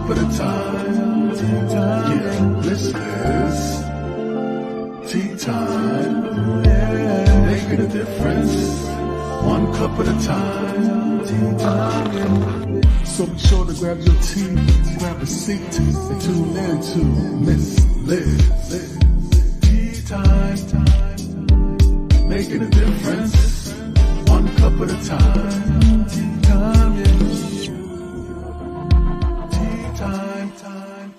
cup at a time. Yeah, this is tea time. Yeah, making a difference. One cup at a time. Tea time. So be sure to grab your tea, grab a seat, and tune in to Miss Liz. Tea time. Making a difference. One cup at a time. Tea time. Yeah. Tea time.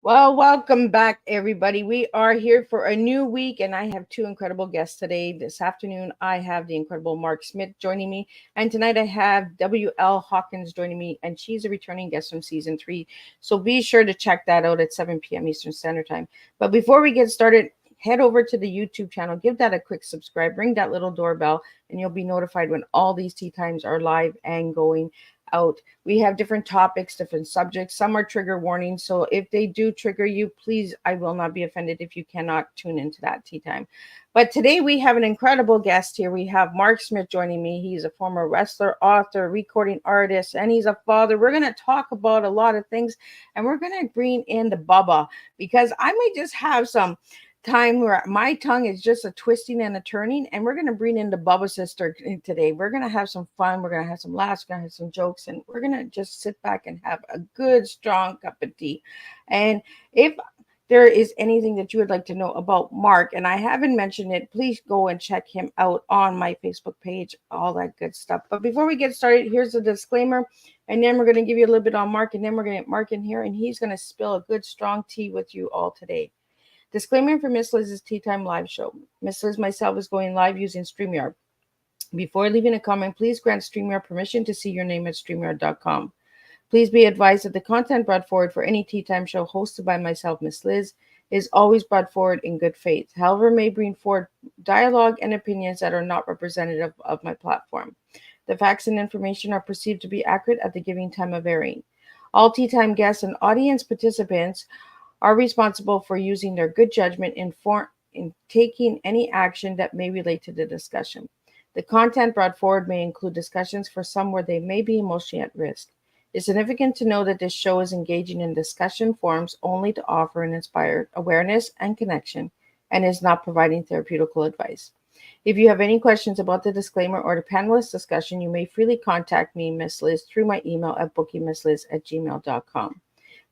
Well, welcome back, everybody. We are here for a new week, and I have two incredible guests today. This afternoon, I have the incredible Mark Smith joining me, and tonight I have W.L. Hawkins joining me, and she's a returning guest from season 3. So be sure to check that out at 7 p.m. Eastern Standard Time. But before we get started, head over to the YouTube channel, give that a quick subscribe, ring that little doorbell, and you'll be notified when all these tea times are live and going out. We have different topics, different subjects. Some are trigger warnings, so if they do trigger you, please, I will not be offended if you cannot tune into that tea time. But today we have an incredible guest here. We have Mark Smith joining me. He's a former wrestler, author, recording artist, and he's a father. We're going to talk about a lot of things, and we're going to bring in the Bubba, because I might just have some time where my tongue is just a twisting and a turning, and we're going to bring in the Bubba sister today. We're going to have some fun, we're going to have some laughs, we're going to have some jokes, and we're going to just sit back and have a good strong cup of tea. And if there is anything that you would like to know about Mark, and I haven't mentioned it, please go and check him out on my Facebook page, all that good stuff. But before we get started, here's a disclaimer, and then we're going to give you a little bit on Mark, and then we're going to get Mark in here, and he's going to spill a good strong tea with you all today. Disclaimer for Miss Liz's Tea Time live show. Miss Liz myself is going live using StreamYard. Before leaving a comment, please grant StreamYard permission to see your name at StreamYard.com. Please be advised that the content brought forward for any Tea Time show hosted by myself, Miss Liz, is always brought forward in good faith. However, may bring forward dialogue and opinions that are not representative of my platform. The facts and information are perceived to be accurate at the giving time of airing. All Tea Time guests and audience participants are responsible for using their good judgment in taking any action that may relate to the discussion. The content brought forward may include discussions for some where they may be emotionally at risk. It's significant to know that this show is engaging in discussion forums only to offer and inspire awareness and connection, and is not providing therapeutical advice. If you have any questions about the disclaimer or the panelist discussion, you may freely contact me, Miss Liz, through my email at bookingmissliz@gmail.com.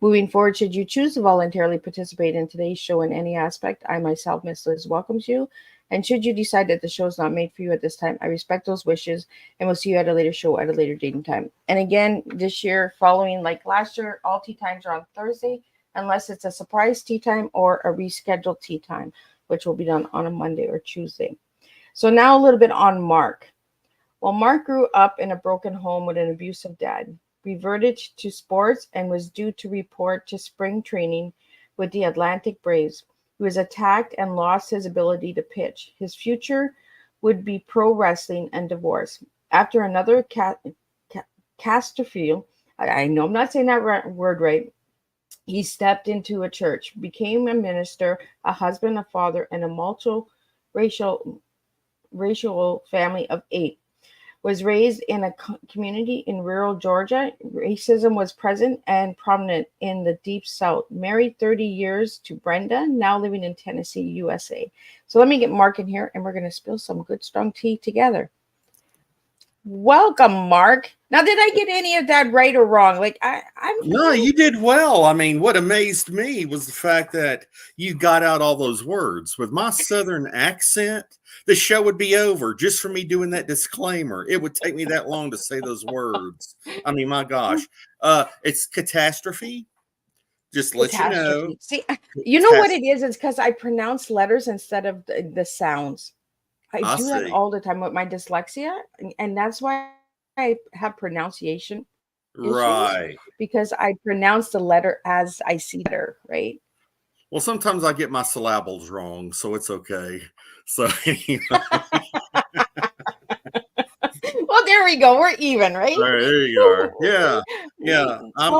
Moving forward, should you choose to voluntarily participate in today's show in any aspect, I myself, Miss Liz, welcomes you. And should you decide that the show is not made for you at this time, I respect those wishes, and we'll see you at a later show at a later date and time. And again, this year, following like last year, all tea times are on Thursday, unless it's a surprise tea time or a rescheduled tea time, which will be done on a Monday or Tuesday. So now a little bit on Mark. Well, Mark grew up in a broken home with an abusive dad. Reverted to sports and was due to report to spring training with the Atlantic Braves. He was attacked and lost his ability to pitch. His future would be pro wrestling and divorce. After another catastrophe, I know I'm not saying that word right, he stepped into a church, became a minister, a husband, a father, and a multiracial family of 8. Was raised in a community in rural Georgia. Racism was present and prominent in the Deep South. Married 30 years to Brenda, now living in Tennessee, USA. So let me get Mark in here, and we're going to spill some good strong tea together. Welcome, Mark. Now, did I get any of that right or wrong? No, you did well. I mean, what amazed me was the fact that you got out all those words. With my Southern accent, the show would be over just for me doing that disclaimer. It would take me that long to say those words. I mean, my gosh. It's catastrophe. Just let you know. See, you know what it is? It's because I pronounce letters instead of the sounds. I do that all the time with my dyslexia, and that's why I have pronunciation issues, right? Because I pronounce the letter as I see it, right? Well, sometimes I get my syllables wrong, so it's okay. So anyway. Well, there we go. We're even, right? All right, there you are. Yeah. I'm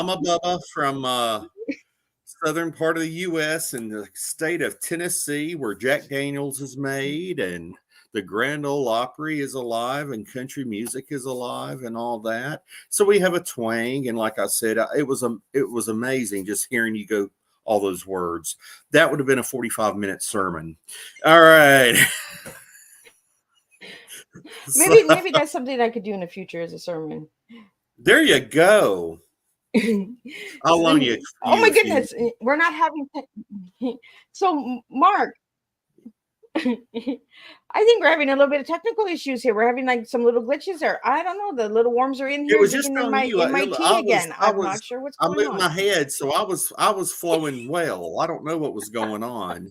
a Bubba from southern part of the U.S. in the state of Tennessee, where Jack Daniels is made, and the Grand Ole Opry is alive, and country music is alive, and all that. So we have a twang, and like I said, it was amazing just hearing you go all those words. That would have been a 45-minute sermon. All right. Maybe that's something I could do in the future as a sermon. There you go. I'll loan you. Oh my goodness, we're not having. So, Mark, I think we're having a little bit of technical issues here. We're having like some little glitches there. I don't know. The little worms are in here. It was just in on my you. in my tea again. I'm not sure what's going on. I moved my head, so I was flowing well. I don't know what was going on.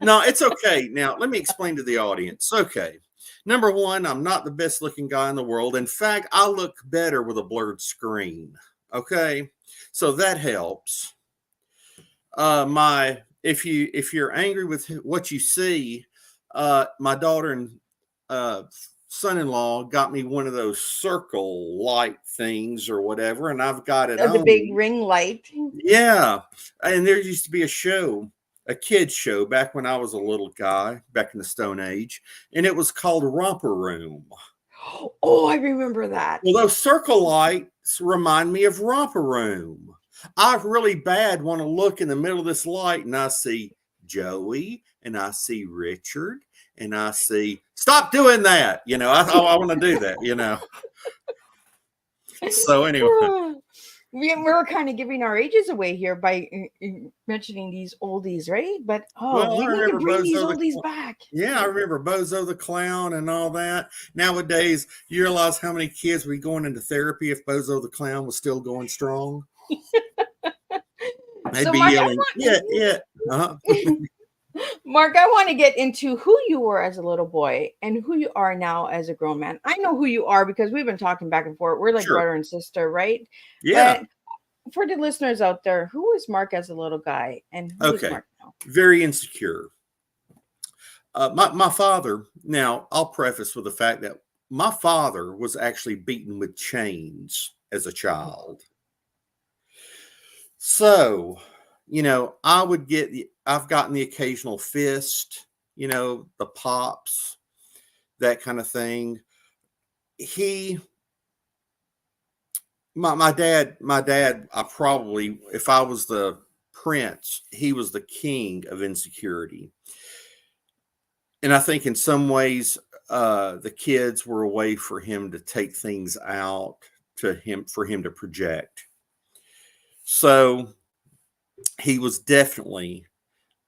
No, it's okay. Now let me explain to the audience. Okay. Number one, I'm not the best looking guy in the world. In fact, I look better with a blurred screen. Okay, so that helps. If you're angry with what you see, my daughter and son-in-law got me one of those circle light things or whatever, and I've got it on the big ring light. Yeah, and there used to be a kids show back when I was a little guy, back in the Stone Age, and it was called Romper Room. Oh, I remember that. Well, those circle lights remind me of Romper Room. I really bad want to look in the middle of this light and I see Joey and I see Richard and I see, stop doing that. You know, I want to do that, you know. So anyway. We were kind of giving our ages away here by mentioning these oldies, right? But we need to bring these oldies back. Yeah, I remember Bozo the Clown and all that. Nowadays, you realize how many kids would be going into therapy if Bozo the Clown was still going strong? They'd be yelling, yeah. Uh-huh. Mark, I want to get into who you were as a little boy and who you are now as a grown man. I know who you are because we've been talking back and forth. We're like brother and sister, right? Yeah. But for the listeners out there, who is Mark as a little guy and who is Mark now? Very insecure. My father, now I'll preface with the fact that my father was actually beaten with chains as a child. So, you know, I've gotten the occasional fist, you know, the pops, that kind of thing. My dad, I probably, if I was the prince, he was the king of insecurity. And I think in some ways, the kids were a way for him to take things out for him to project. So he was definitely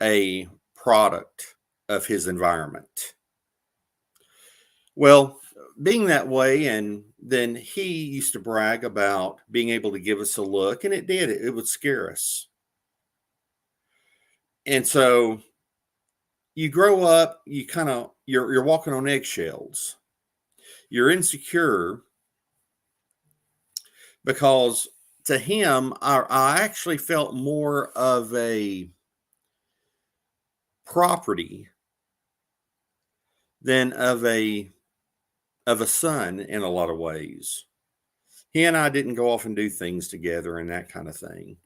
a product of his environment. Well, being that way, and then he used to brag about being able to give us a look, and it would scare us. And so you grow up, you're walking on eggshells. You're insecure because to him, I actually felt more of a property than of a son in a lot of ways. He and I didn't go off and do things together and that kind of thing.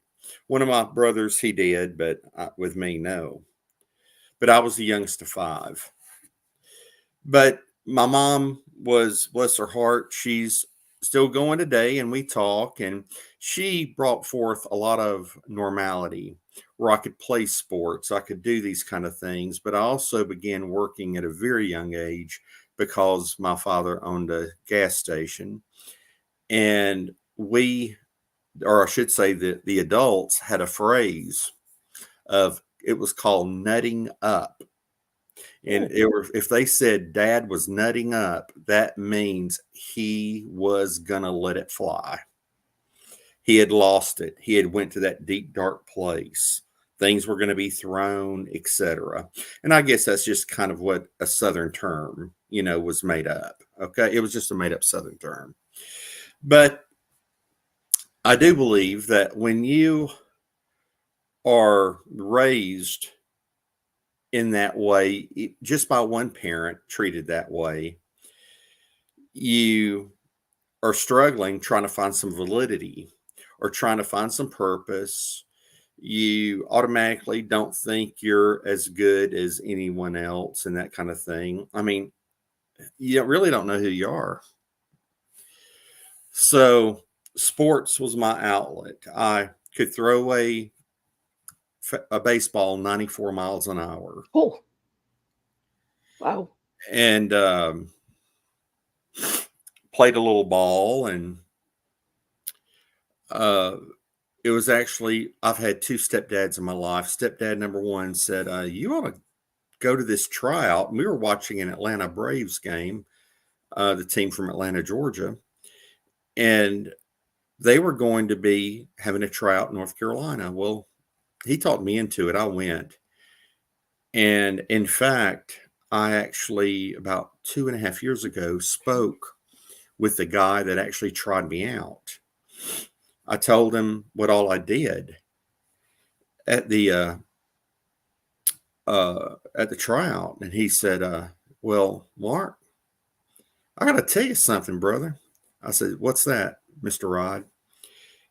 One of my brothers, he did, but with me, no. But I was the youngest of 5. But my mom was, bless her heart, she's still going today, and we talk, and she brought forth a lot of normality where I could play sports, I could do these kind of things. But I also began working at a very young age because my father owned a gas station, and or I should say that the adults had a phrase it was called nutting up. And if they said dad was nutting up, that means he was going to let it fly. He had lost it. He had went to that deep, dark place. Things were going to be thrown, etc. And I guess that's just kind of what a Southern term, you know, was made up. Okay. It was just a made up Southern term. But I do believe that when you are raised in that way, just by one parent treated that way, you are struggling trying to find some validity or trying to find some purpose. you automatically don't think you're as good as anyone else and that kind of thing. I mean, you really don't know who you are. So sports was my outlet. I could throw a baseball 94 miles an hour. Oh, wow. And played a little ball. And it was actually, I've had two stepdads in my life. Stepdad number one said, you ought to go to this tryout. And we were watching an Atlanta Braves game, the team from Atlanta, Georgia. And they were going to be having a tryout in North Carolina. Well, he talked me into it. I went. And in fact, I actually, about 2.5 years ago, spoke with the guy that actually tried me out. I told him what all I did at the tryout, and he said, "Well, Mark, I got to tell you something, brother." I said, "What's that, Mr. Rod?"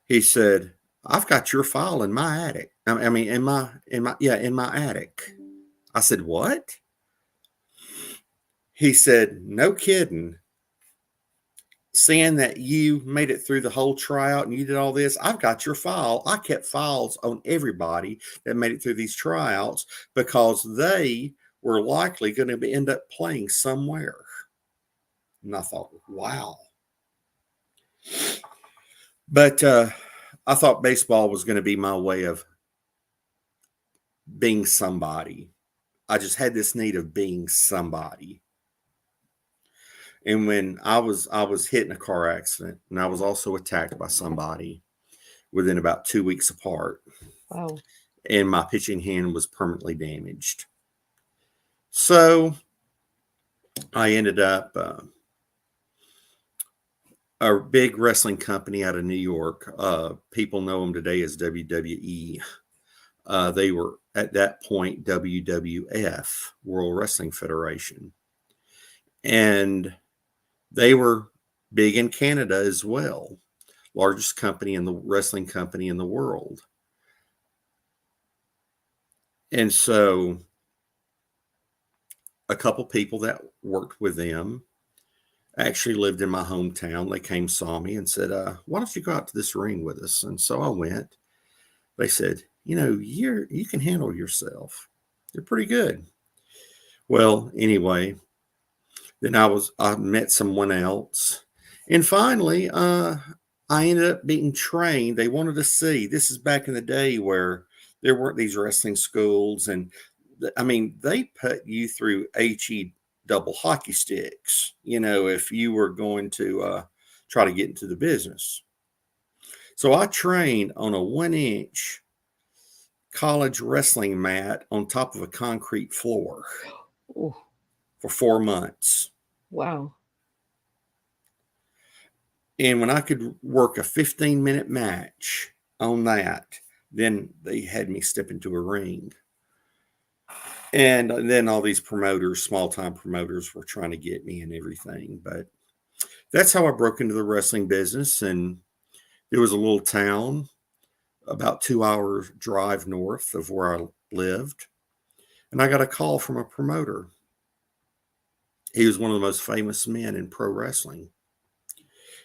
He said, "I've got your file in my attic. I mean, in my attic." I said, "What?" He said, "No kidding. Seeing that you made it through the whole tryout and you did all this, I've got your file. I kept files on everybody that made it through these tryouts because they were likely going to end up playing somewhere." And I thought, wow. But I thought baseball was going to be my way of being somebody. I just had this need of being somebody. And when I was hit in a car accident, and I was also attacked by somebody within about 2 weeks apart. Wow. And my pitching hand was permanently damaged. So I ended up a big wrestling company out of New York. People know them today as WWE. They were at that point WWF, World Wrestling Federation. And they were big in Canada as well. Largest company in the wrestling company in the world. And so a couple people that worked with them actually lived in my hometown. They came, saw me, and said, "Why don't you go out to this ring with us?" And so I went. They said, you can handle yourself. You're pretty good. Well, anyway, then I met someone else. And finally, I ended up being trained. They wanted to see. This is back in the day where there weren't these wrestling schools. And I mean, they put you through HE double hockey sticks, if you were going to try to get into the business. So I trained on a 1-inch college wrestling mat on top of a concrete floor for 4 months. Wow. And when I could work a 15-minute match on that, then they had me step into a ring. And then all these promoters, small-time promoters, were trying to get me and everything. But that's how I broke into the wrestling business. And it was a little town about 2 hour drive north of where I lived. And I got a call from a promoter. He was one of the most famous men in pro wrestling.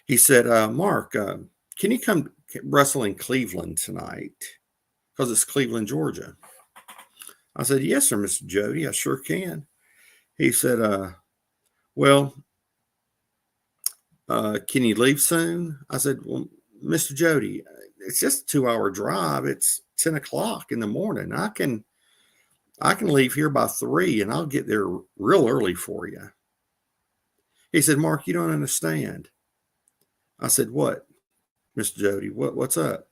He said, "Mark, can you come wrestle in Cleveland tonight? Because it's Cleveland, Georgia." I said, "Yes, sir, Mr. Jody, I sure can." He said, "Well, can you leave soon?" I said, "Well, Mr. Jody, it's just a 2 hour drive. It's 10 o'clock in the morning. I can leave here by 3 and I'll get there real early for you." He said, "Mark, you don't understand." I said, "What, Mr. Jody? What's up?"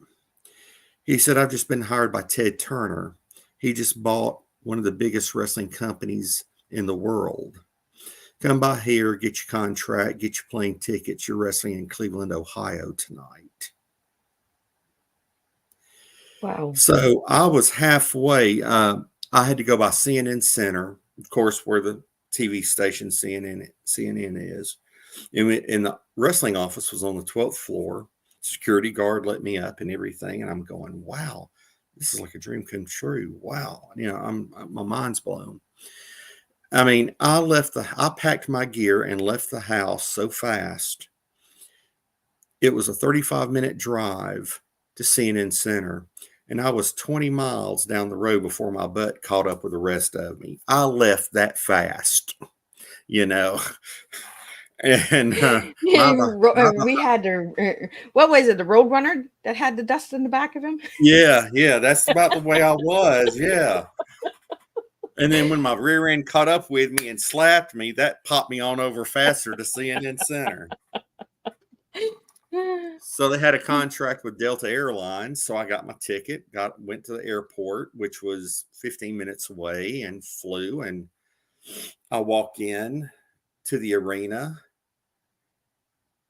He said, "I've just been hired by Ted Turner. He just bought one of the biggest wrestling companies in the world. Come by here, get your contract, get your plane tickets. You're wrestling in Cleveland, Ohio tonight." Wow. So I was halfway. I had to go by CNN Center, of course, where the TV station CNN is. And the wrestling office was on the 12th floor. Security guard let me up and everything. And I'm going, wow, this is like a dream come true. Wow. My mind's blown. I mean, I packed my gear and left the house so fast. It was a 35-minute drive to CNN Center, and I was 20 miles down the road before my butt caught up with the rest of me. I left that fast, you know. And We had what was it? The Roadrunner that had the dust in the back of him. yeah, that's about the way I was. Yeah. And then when my rear end caught up with me and slapped me, that popped me on over faster to CNN Center. So they had a contract with Delta Airlines. So I got my ticket, went to the airport, which was 15 minutes away, and flew. And I walk in to the arena,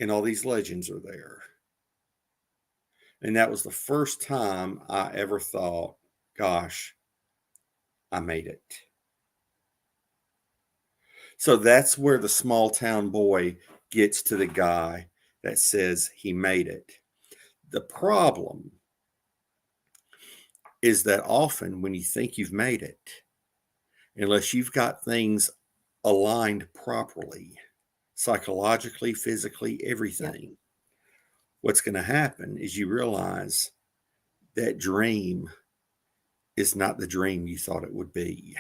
and all these legends are there. And that was the first time I ever thought, gosh, I made it. So that's where the small town boy gets to the guy that says he made it. The problem is that often when you think you've made it, unless you've got things aligned properly, psychologically, physically, everything, what's going to happen is you realize that dream is not the dream you thought it would be.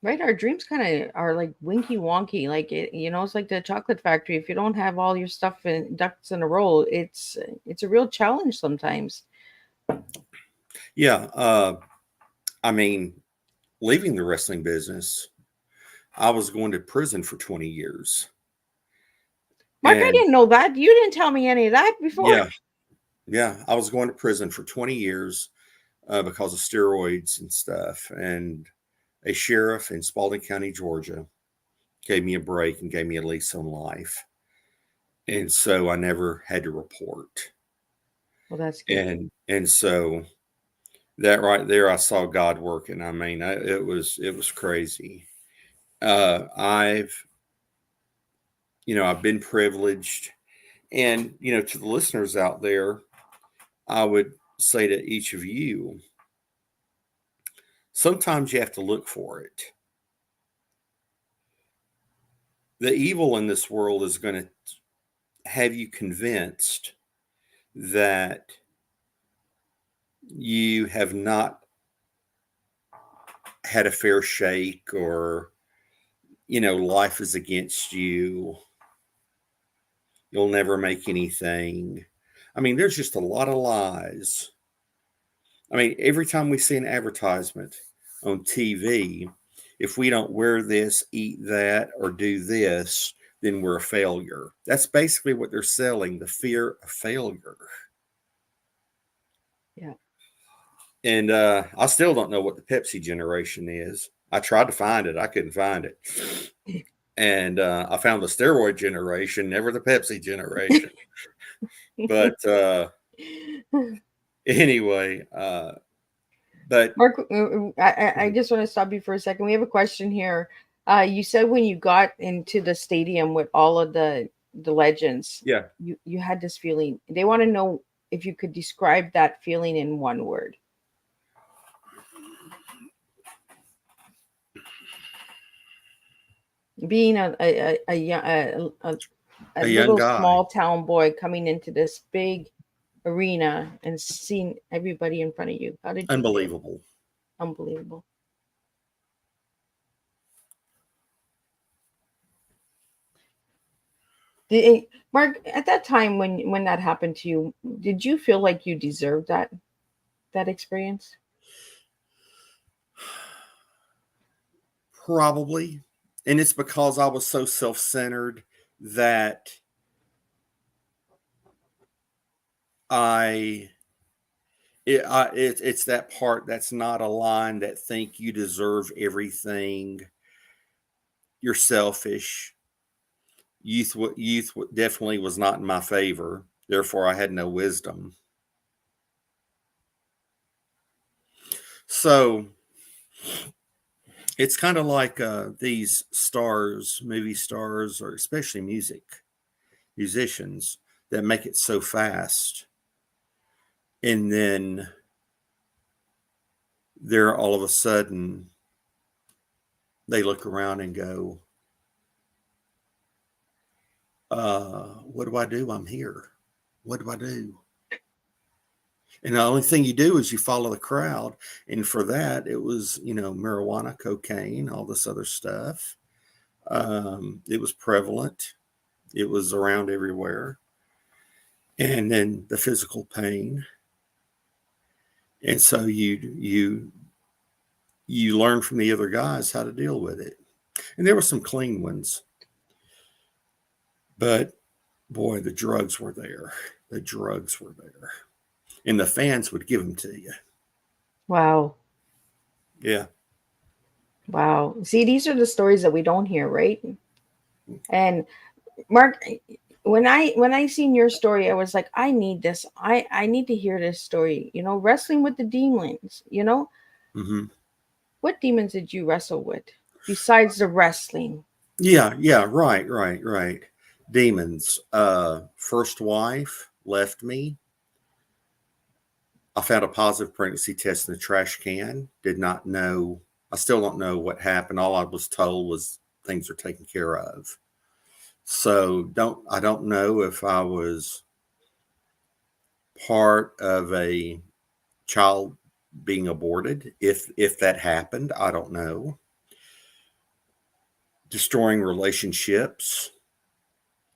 Right, our dreams kind of are like winky wonky, like it's like the chocolate factory. If you don't have all your stuff and ducks in a row, it's a real challenge sometimes. Yeah, I mean, leaving the wrestling business, I was going to prison for 20 years. Mark, I didn't know that. You didn't tell me any of that before. Yeah, I was going to prison for 20 years because of steroids and stuff. And a sheriff in Spalding County, Georgia, gave me a break and gave me a lease on life. And so I never had to report. Well, that's good. And so that right there, I saw God working. I mean, it was crazy. I've been privileged, and to the listeners out there, I would say to each of you, sometimes you have to look for it. The evil in this world is going to have you convinced that you have not had a fair shake, or life is against you. You'll never make anything. I mean, there's just a lot of lies. I mean, every time we see an advertisement on TV, if we don't wear this, eat that, or do this, then we're a failure. That's basically what they're selling, the fear of failure. Yeah. And I still don't know what the Pepsi generation is. I tried to find it. I couldn't find it. And I found the steroid generation, never the Pepsi generation. But anyway, but Mark, I just want to stop you for a second. We have a question here. You said when you got into the stadium with all of the legends, yeah, you had this feeling. They want to know if you could describe that feeling in one word. Being a little guy. Small town boy coming into this big arena and seeing everybody in front of you. How did you unbelievable feel? Unbelievable. Mark, at that time when that happened to you, did you feel like you deserved that experience? Probably. And it's because I was so self-centered that it's that part that's not aligned, that think you deserve everything. You're selfish. Youth definitely was not in my favor. Therefore, I had no wisdom. So it's kind of like these stars, movie stars, or especially musicians that make it so fast. And then They're all of a sudden, they look around and go, what do I do? I'm here. What do I do? And the only thing you do is you follow the crowd. And for that, it was, marijuana, cocaine, all this other stuff. It was prevalent. It was around everywhere. And then the physical pain. And so you learn from the other guys how to deal with it. And there were some clean ones. But boy, the drugs were there. The drugs were there. And the fans would give them to you. Wow. Yeah. Wow. See, these are the stories that we don't hear, right? And Mark, when I seen your story, I was like, I need this. I need to hear this story. Wrestling with the demons. Mm-hmm. What demons did you wrestle with besides the wrestling? Yeah. Right. Demons. First wife left me. I found a positive pregnancy test in the trash can. Did not know. I still don't know what happened. All I was told was things are taken care of. So I don't know if I was part of a child being aborted. If that happened, I don't know. Destroying relationships,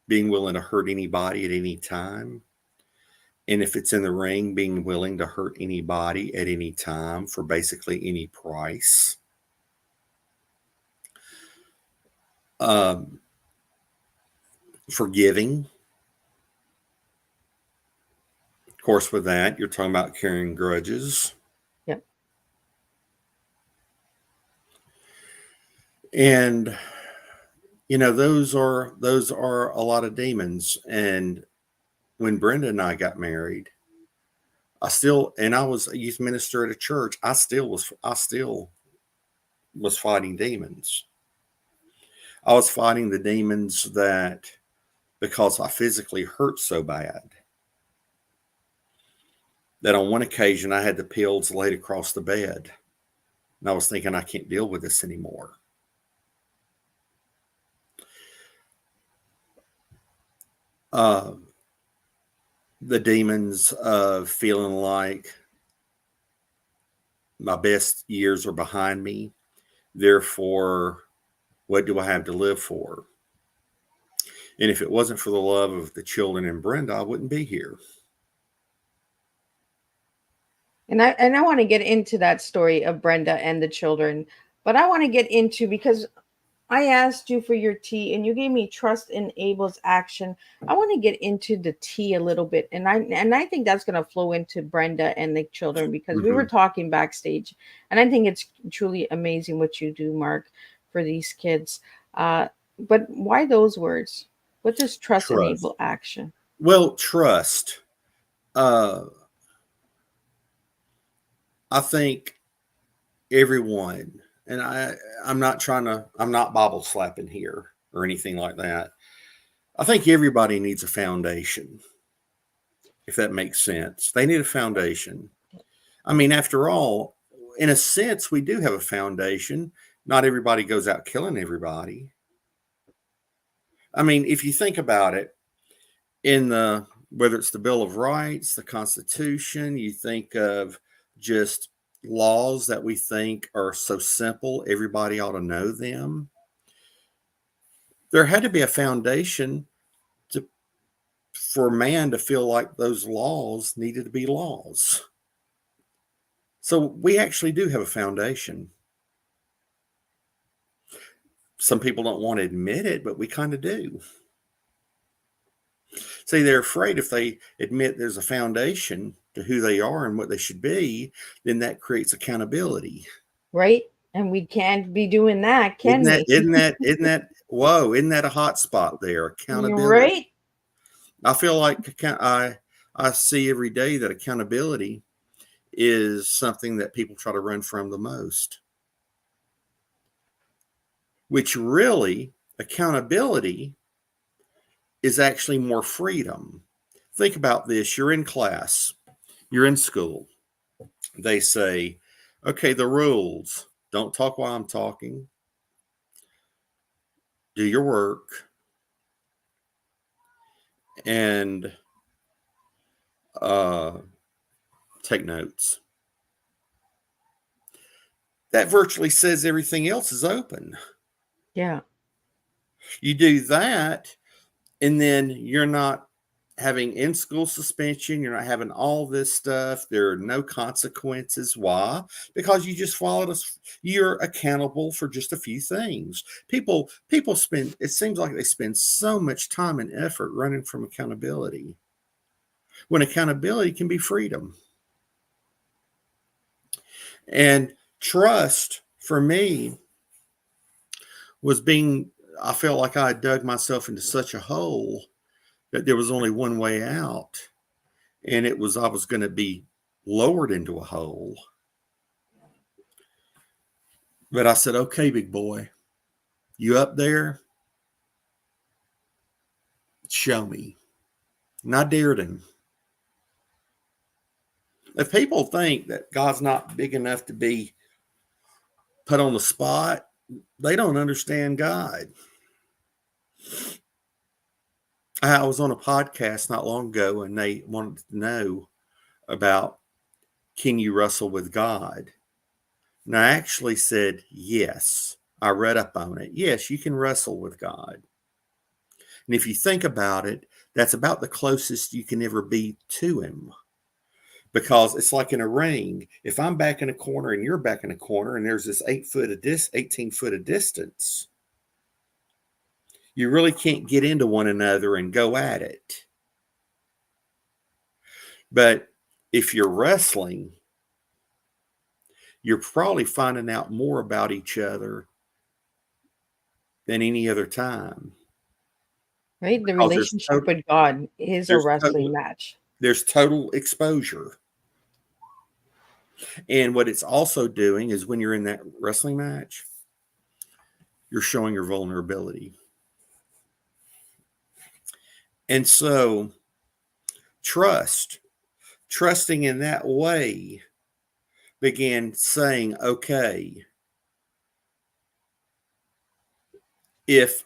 being willing to hurt anybody at any time. And if it's in the ring, being willing to hurt anybody at any time for basically any price. Forgiving. Of course, with that, you're talking about carrying grudges. Yep. And those are a lot of demons. And when Brenda and I got married, I was a youth minister at a church. I still was fighting demons. I was fighting the demons because I physically hurt so bad that on one occasion I had the pills laid across the bed. And I was thinking, I can't deal with this anymore. The demons of feeling like my best years are behind me. Therefore, what do I have to live for? And if it wasn't for the love of the children and Brenda, I wouldn't be here. And I want to get into that story of Brenda and the children, but I want to get into, because I asked you for your T and you gave me trust enables action. I want to get into the T a little bit. And I think that's going to flow into Brenda and the children, because we were talking backstage, and I think it's truly amazing what you do, Mark, for these kids. But why those words? What does trust enable action? Well, trust. I think everyone, and I'm not Bible slapping here or anything like that. I think everybody needs a foundation, if that makes sense. They need a foundation. I mean, after all, in a sense, we do have a foundation. Not everybody goes out killing everybody. I mean, if you think about it, whether it's the Bill of Rights, the Constitution, you think of just laws that we think are so simple, everybody ought to know them. There had to be a foundation for man to feel like those laws needed to be laws. So we actually do have a foundation. Some people don't want to admit it, but we kind of do. See, they're afraid if they admit there's a foundation to who they are and what they should be, then that creates accountability. Right? And we can't be doing that, can we? Isn't that a hot spot there? Accountability. Right? I feel like I see every day that accountability is something that people try to run from the most. Which really, accountability is actually more freedom. Think about this. You're in class. You're in school. They say, Okay, the rules. Don't talk while I'm talking. Do your work. And take notes. That virtually says everything else is open. Yeah. You do that, and then you're not having in-school suspension. You're not having all this stuff. There are no consequences. Why? Because you just followed us. You're accountable for just a few things. People spend, it seems like they spend so much time and effort running from accountability, when accountability can be freedom. And trust for me was I felt like I had dug myself into such a hole that there was only one way out. And it was, I was going to be lowered into a hole. But I said, okay, big boy, you up there? Show me. And I dared him. If people think that God's not big enough to be put on the spot, they don't understand God. I was on a podcast not long ago, and they wanted to know about, can you wrestle with God? And I actually said, yes. I read up on it. Yes, you can wrestle with God. And if you think about it, that's about the closest you can ever be to him. Because it's like in a ring. If I'm back in a corner and you're back in a corner, and there's this 18 foot of distance, you really can't get into one another and go at it. But if you're wrestling, you're probably finding out more about each other than any other time. Right? The Because there's relationship with God is a wrestling match. There's total exposure. And what it's also doing is, when you're in that wrestling match, you're showing your vulnerability. And so trusting in that way, began saying, okay, if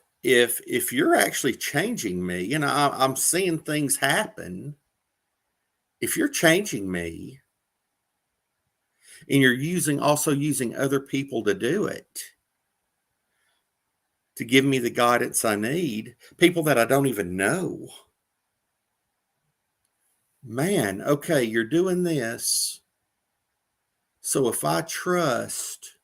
you're actually changing me, you know, I'm seeing things happen. If you're changing me, and you're also using other people to do it, to give me the guidance I need, people that I don't even know, man, okay, you're doing this. So if I trust,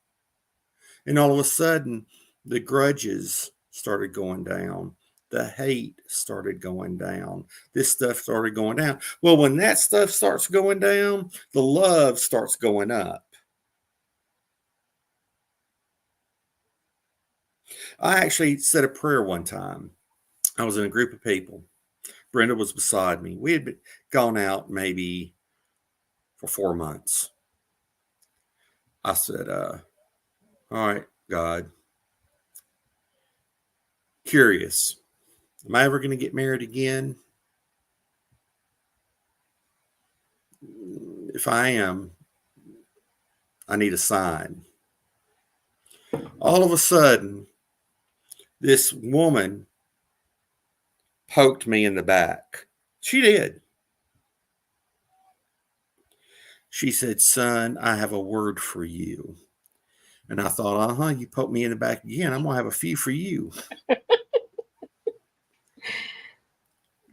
and all of a sudden the grudges started going down, the hate started going down, this stuff started going down. Well, when that stuff starts going down, the love starts going up. I actually said a prayer one time. I was in a group of people. Brenda was beside me. We had gone out maybe for 4 months. I said, all right, God, curious, am I ever going to get married again? If I am, I need a sign. All of a sudden, this woman poked me in the back. She did. She said, son, I have a word for you. And I thought, you poked me in the back again. I'm going to have a few for you.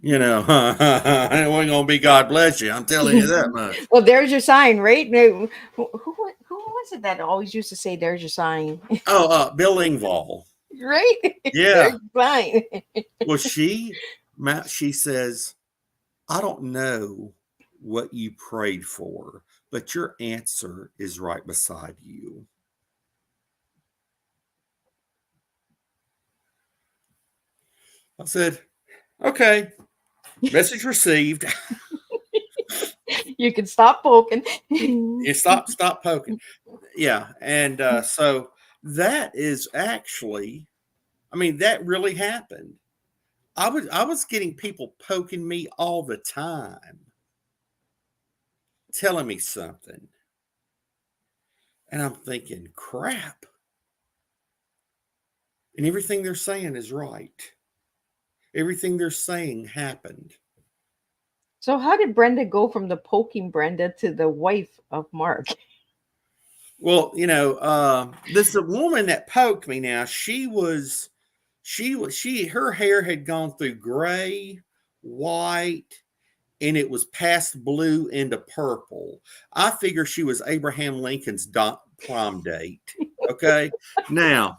You know, it wasn't going to be God bless you. I'm telling you that much. Well, there's your sign, right? Who was it that always used to say, there's your sign? Bill Engvall. Right? Yeah. There's your sign. Well, she says, I don't know what you prayed for, but your answer is right beside you. I said, okay, message received. You can stop poking. You stop poking. Yeah. And so that is actually, that really happened. I was getting people poking me all the time, telling me something. And I'm thinking, crap. And everything they're saying is right. Everything they're saying happened. So how did Brenda go from the poking Brenda to the wife of Mark? Well, this woman that poked me now, her hair had gone through gray, white, and it was past blue into purple. I figure she was Abraham Lincoln's prom date. Okay. Now,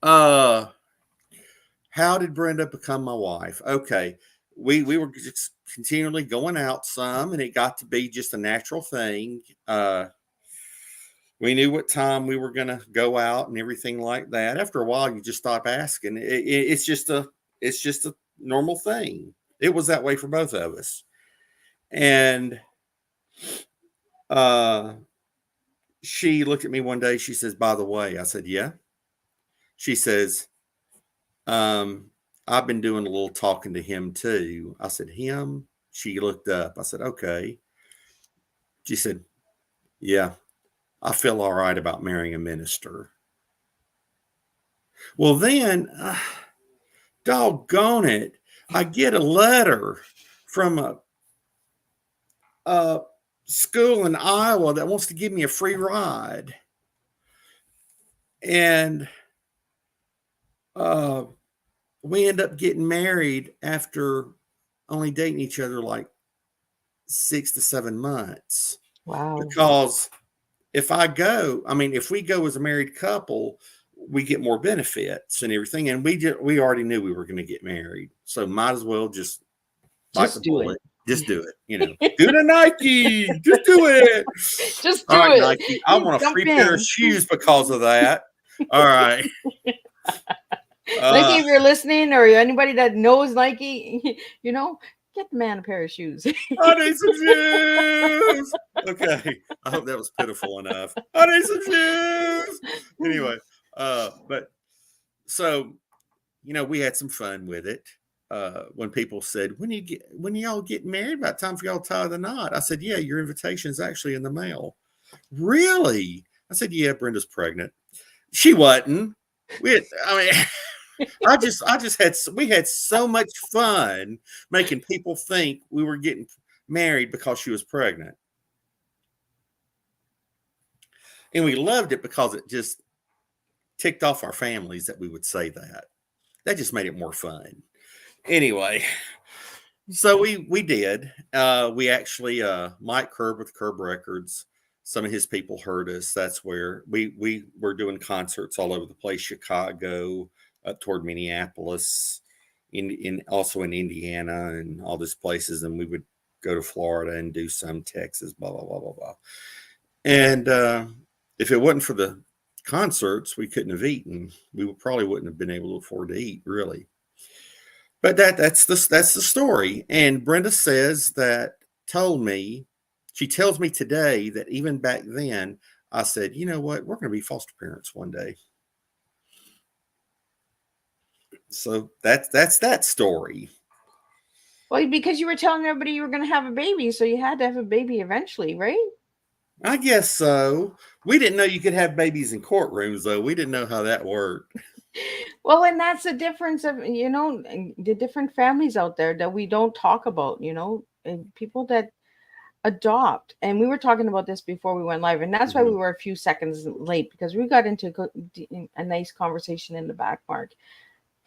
how did Brenda become my wife? Okay. We were just continually going out some, and it got to be just a natural thing. We knew what time we were going to go out and everything like that. After a while, you just stop asking. It's just a normal thing. It was that way for both of us. And she looked at me one day. She says, "By the way," I said, "Yeah." She says, "I've been doing a little talking to him too." I said, "Him?" She looked up. I said, "Okay." She said, "Yeah, I feel all right about marrying a minister." Well, then, doggone it, I get a letter from a school in Iowa that wants to give me a free ride. And we end up getting married after only dating each other like 6 to 7 months. Wow. Because if we go as a married couple, we get more benefits and everything. And we already knew we were going to get married. So might as well just bite the bullet. Just do it. Do the Nike. Just do it. Just do it. Nike. I want a free pair of shoes because of that. All right. Nike, if you're listening, or anybody that knows Nike, get the man a pair of shoes. I need some shoes. Okay. I hope that was pitiful enough. I need some shoes. Anyway, but so, we had some fun with it. When people said, when y'all get married, about time for y'all to tie the knot. I said, "Yeah, your invitation is actually in the mail." "Really?" I said, "Yeah, Brenda's pregnant." She wasn't. We had so much fun making people think we were getting married because she was pregnant. And we loved it because it just ticked off our families that we would say that. That just made it more fun. Anyway, so we did. We actually, Mike Curb with Curb Records, some of his people heard us. That's where we were doing concerts all over the place, Chicago, up toward Minneapolis, also in Indiana and all these places. And we would go to Florida and do some Texas, blah, blah, blah, blah, blah. And if it wasn't for the concerts, we couldn't have eaten. We probably wouldn't have been able to afford to eat, really. But that's the story. And Brenda she tells me today that even back then, I said, "You know what? We're going to be foster parents one day." So that's that story. Well, because you were telling everybody you were going to have a baby, so you had to have a baby eventually, right? I guess so. We didn't know you could have babies in courtrooms, though. We didn't know how that worked. Well, and that's the difference of, the different families out there that we don't talk about, and people that adopt. And we were talking about this before we went live, and that's why we were a few seconds late, because we got into a nice conversation in the back, Mark.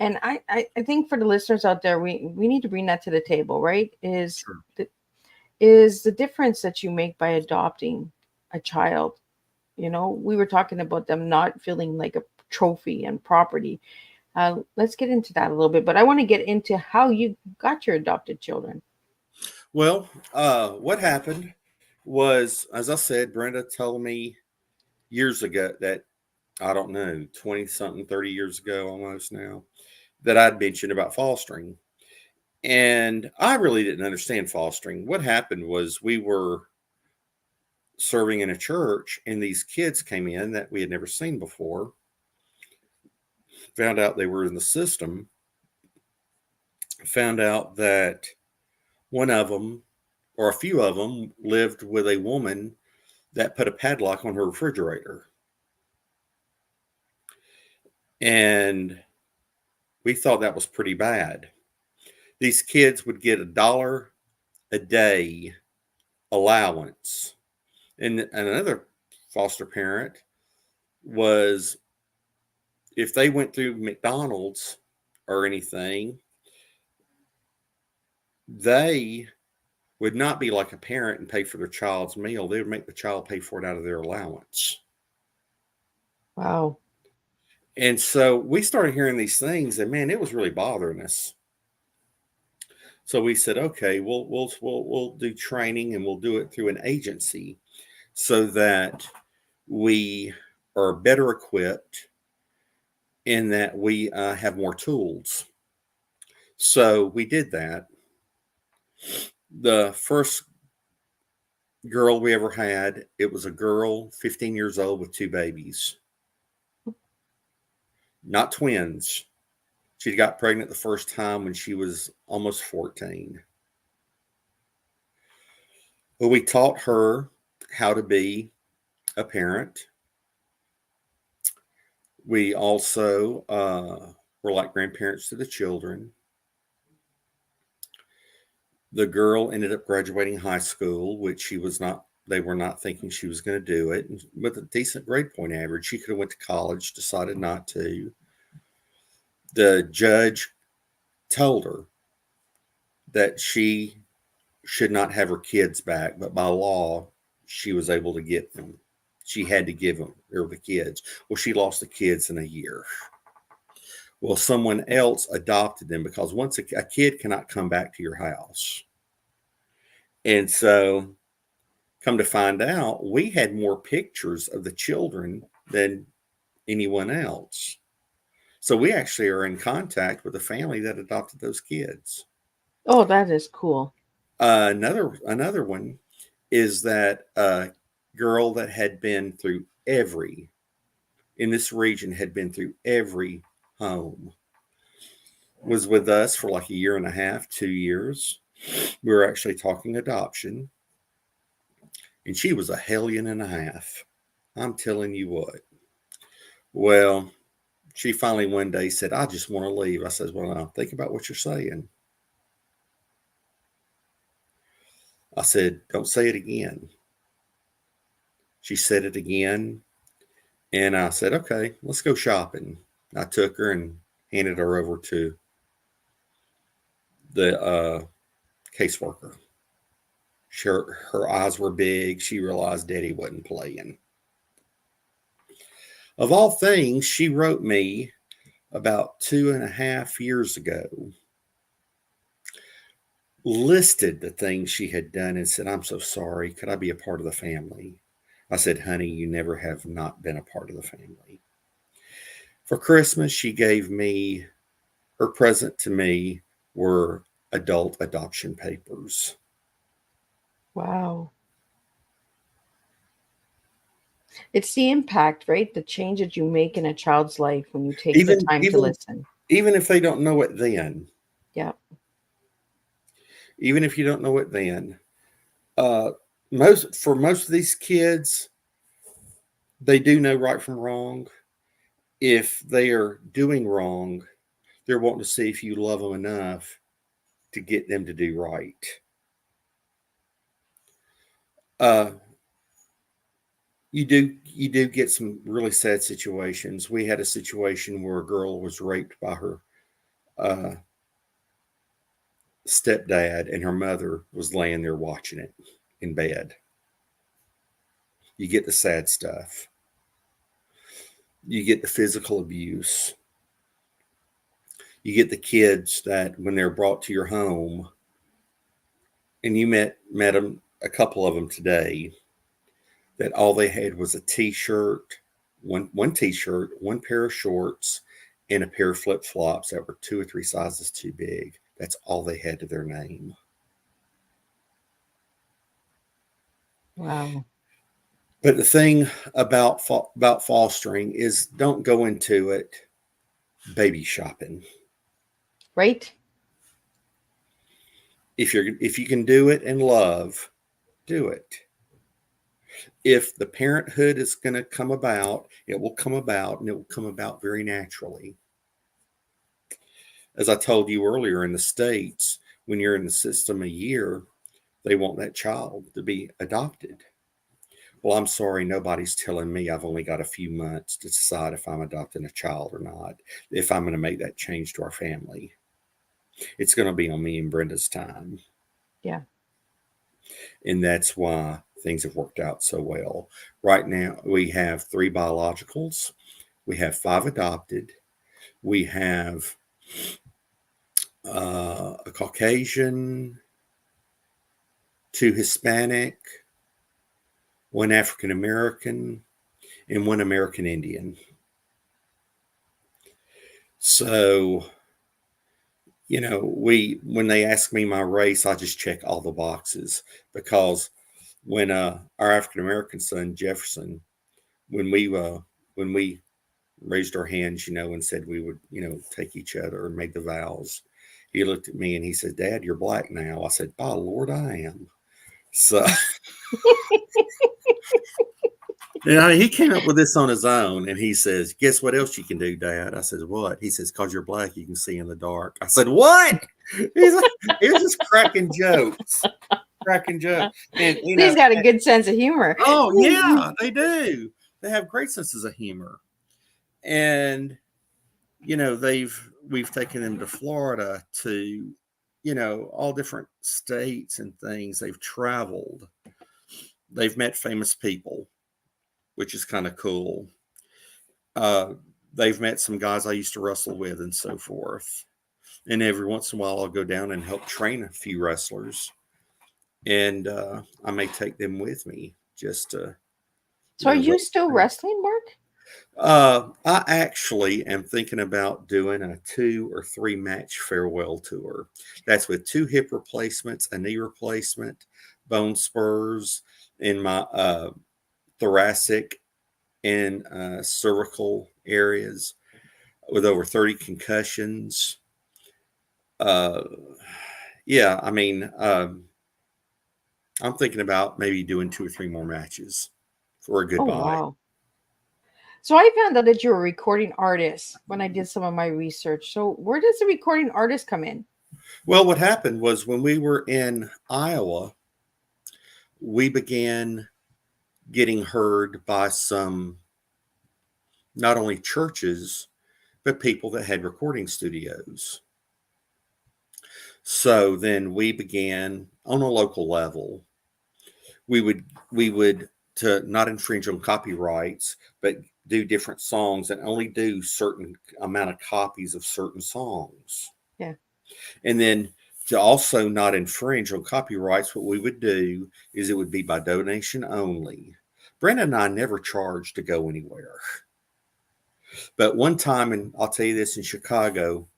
And I think for the listeners out there, we need to bring that to the table, right? Is the difference that you make by adopting a child. We were talking about them not feeling like a trophy and property. Let's get into that a little bit, but I want to get into how you got your adopted children. Well, what happened was, as I said, Brenda told me years ago that, I don't know, 20 something, 30 years ago almost now, that I'd mentioned about fostering. And I really didn't understand fostering. What happened was we were serving in a church, and these kids came in that we had never seen before. Found out they were in the system. Found out that one of them, or a few of them, lived with a woman that put a padlock on her refrigerator. And we thought that was pretty bad. These kids would get $1 a day allowance. And another foster parent was, if they went through McDonald's or anything, they would not be like a parent and pay for their child's meal. They would make the child pay for it out of their allowance. Wow. And so we started hearing these things, and man, it was really bothering us. So we said, okay, we'll do training, and we'll do it through an agency so that we are better equipped in that we have more tools. So we did that. The first girl we ever had, it was a girl, 15 years old with 2 babies. Not twins. She got pregnant the first time when she was almost 14. Well, we taught her how to be a parent. We also were like grandparents to the children. The girl ended up graduating high school, which she was not, they were not thinking she was going to do it. With a decent grade point average, she could have went to college, decided not to. The judge told her that she should not have her kids back, but by law, she was able to get them. She had to give them, or the kids. Well, she lost the kids in a year. Well, someone else adopted them, because once a kid cannot come back to your house. And so, come to find out, we had more pictures of the children than anyone else. So we actually are in contact with a family that adopted those kids. Oh, that is cool. Another one is that a girl that had been through in this region, had been through every home, was with us for like a year and a half, 2 years. We were actually talking adoption, and she was a hellion and a half. I'm telling you what. Well, she finally one day said, I just want to leave. I said, well, now think about what you're saying. I said, don't say it again. She said it again. And I said, okay, let's go shopping. I took her and handed her over to the caseworker. Her eyes were big. She realized Daddy wasn't playing. Of all things, she wrote me about 2.5 years ago, listed the things she had done and said, I'm so sorry. Could I be a part of the family? I said, honey, you never have not been a part of the family. For Christmas, she gave me, her present to me were adult adoption papers. Wow. It's the impact, right? The change that you make in a child's life when you take the time to listen. Even if they don't know it then. Yeah. Even if you don't know it then. For most of these kids, they do know right from wrong. If they are doing wrong, they're wanting to see if you love them enough to get them to do right. You do get some really sad situations. We had a situation where a girl was raped by her stepdad, and her mother was laying there watching it in bed. You get the sad stuff. You get the physical abuse. You get the kids that when they're brought to your home, and you met them, a couple of them today, that all they had was a t-shirt, one t-shirt, one pair of shorts, and a pair of flip-flops that were 2 or 3 sizes too big. That's all they had to their name. Wow. But the thing about fostering is, don't go into it baby shopping. Right? If you can do it and love, do it. If the parenthood is going to come about, it will come about, and it will come about very naturally. As I told you earlier, in the States, when you're in the system a year, they want that child to be adopted. Well, I'm sorry, nobody's telling me I've only got a few months to decide if I'm adopting a child or not, if I'm going to make that change to our family. It's going to be on me and Brenda's time. Yeah. And that's why things have worked out so well. Right now, we have 3 biologicals, we have 5 adopted, we have a Caucasian, 2 Hispanic, 1 African American, and 1 American Indian. So, when they ask me my race, I just check all the boxes, because when our African American son Jefferson, when we raised our hands, and said we would, take each other and make the vows, he looked at me and he said, "Dad, you're black now." I said, "By Lord, I am." So, he came up with this on his own, and he says, "Guess what else you can do, Dad?" I said, "What?" He says, "'Cause you're black, you can see in the dark." I said, "What?" He was just cracking jokes. And He's got a good sense of humor. oh yeah, they do. They have great senses of humor. And we've taken them to Florida, to all different states and things. They've traveled. They've met famous people, which is kind of cool. They've met some guys I used to wrestle with and so forth. And every once in a while, I'll go down and help train a few wrestlers. And I may take them with me just to. So are you still wrestling, Mark? I actually am thinking about doing a 2 or 3 match farewell tour. That's with 2 hip replacements, a knee replacement, bone spurs in my thoracic and cervical areas, with over 30 concussions. Yeah, I mean, I'm thinking about maybe doing 2 or 3 more matches for a goodbye. Oh, wow. So I found out that you're a recording artist when I did some of my research. So where does the recording artist come in? Well, what happened was, when we were in Iowa, we began getting heard by some, not only churches, but people that had recording studios. So then we began on a local level. We would to not infringe on copyrights, but do different songs and only do certain amount of copies of certain songs. Yeah. And then, to also not infringe on copyrights, what we would do is it would be by donation only. Brenda and I never charged to go anywhere. But one time, and I'll tell you this, in Chicago,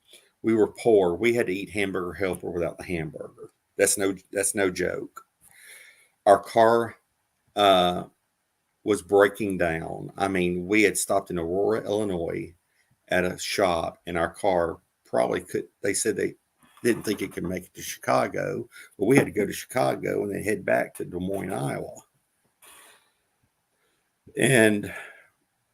we were poor. We had to eat hamburger helper without the hamburger. That's no joke. Our car was breaking down. I mean, we had stopped in Aurora, Illinois at a shop, and our car probably could, they said they didn't think it could make it to Chicago, but we had to go to Chicago and then head back to Des Moines, Iowa. And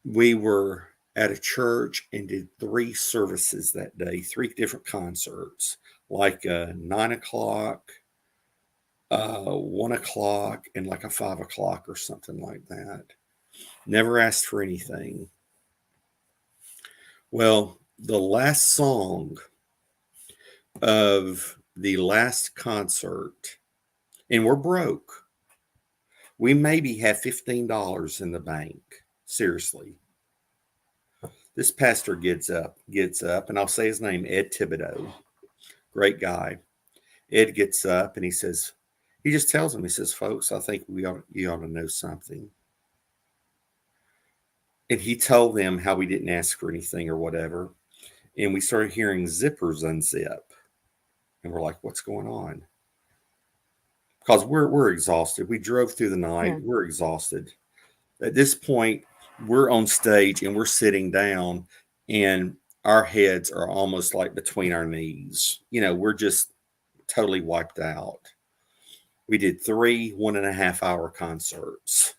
we were at a church and did 3 services that day, 3 different concerts, like 9 o'clock, 1 o'clock, and like a 5 o'clock or something like that. Never asked for anything. Well, the last song of the last concert, and we're broke. We maybe have $15 in the bank. Seriously. This pastor gets up, and I'll say his name, Ed Thibodeau. Great guy. Ed gets up and he just tells them, he says, "Folks, I think you ought to know something." And he told them how we didn't ask for anything or whatever. And we started hearing zippers unzip. And we're like, "What's going on?" Because we're exhausted. We drove through the night. Yeah. We're exhausted. At this point, we're on stage and we're sitting down, and our heads are almost like between our knees. We're just totally wiped out. We did 3 1.5-hour concerts.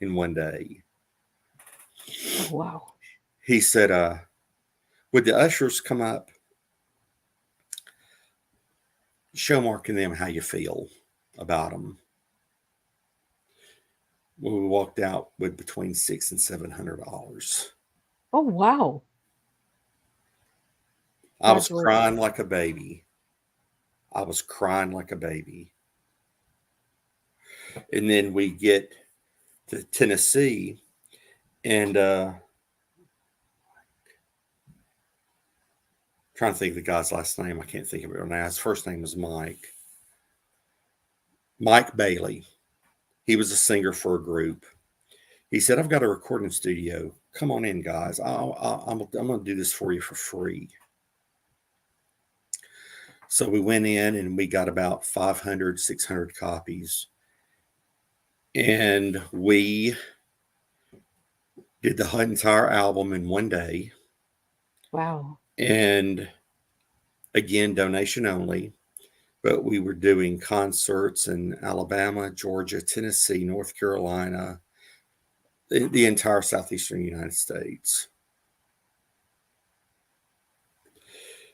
in one day. Oh, wow. He said, would the ushers come up, show Mark and them how you feel about them? Well, we walked out with between $600 and $700. Oh, wow. I was That's worth it. crying like a baby. I was crying like a baby. And then we get to Tennessee, and trying to think of the guy's last name. I can't think of it right now. His first name was Mike. Mike Bailey. He was a singer for a group. He said, I've got a recording studio. Come on in, guys. I'm going to do this for you for free. So we went in and we got about 500, 600 copies. And we did the entire album in one day. Wow. And again, donation only. But we were doing concerts in Alabama, Georgia, Tennessee, North Carolina, the entire southeastern United States.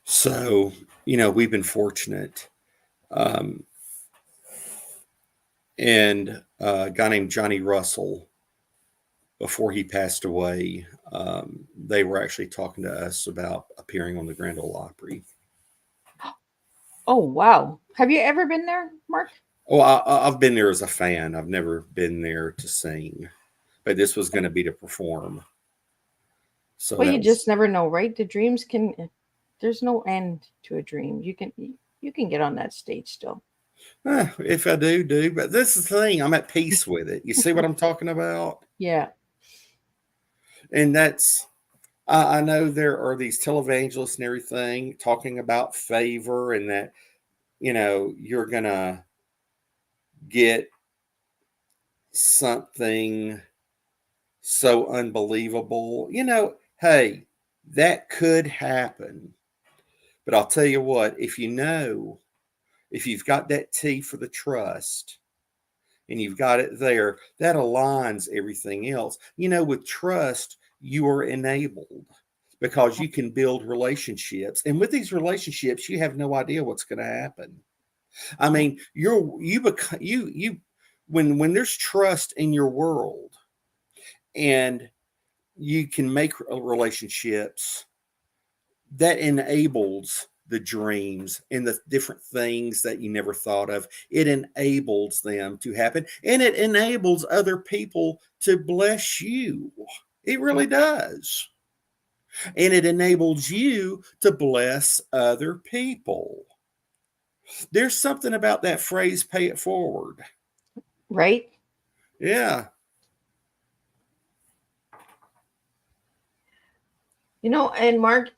So, we've been fortunate. And a guy named Johnny Russell, before he passed away, they were actually talking to us about appearing on the Grand Ole Opry. Oh, wow. Have you ever been there, Mark? Oh, I've been there as a fan. I've never been there to sing, but this was going to be to perform. So Well, you just never know, right? The dreams there's no end to a dream. You can get on that stage still. If I do. But this is the thing. I'm at peace with it. You see what I'm talking about? Yeah. And I know there are these televangelists and everything talking about favor and that, you're going to get something so unbelievable. Hey, that could happen. But I'll tell you what, if you've got that T for the trust and you've got it there, that aligns everything else. With trust, you are enabled because you can build relationships. And with these relationships, you have no idea what's going to happen. I mean, when there's trust in your world and you can make relationships, that enables the dreams and the different things that you never thought of. It enables them to happen, and it enables other people to bless you. It really does. And it enables you to bless other people. There's something about that phrase, pay it forward. Right? Yeah. And Mark,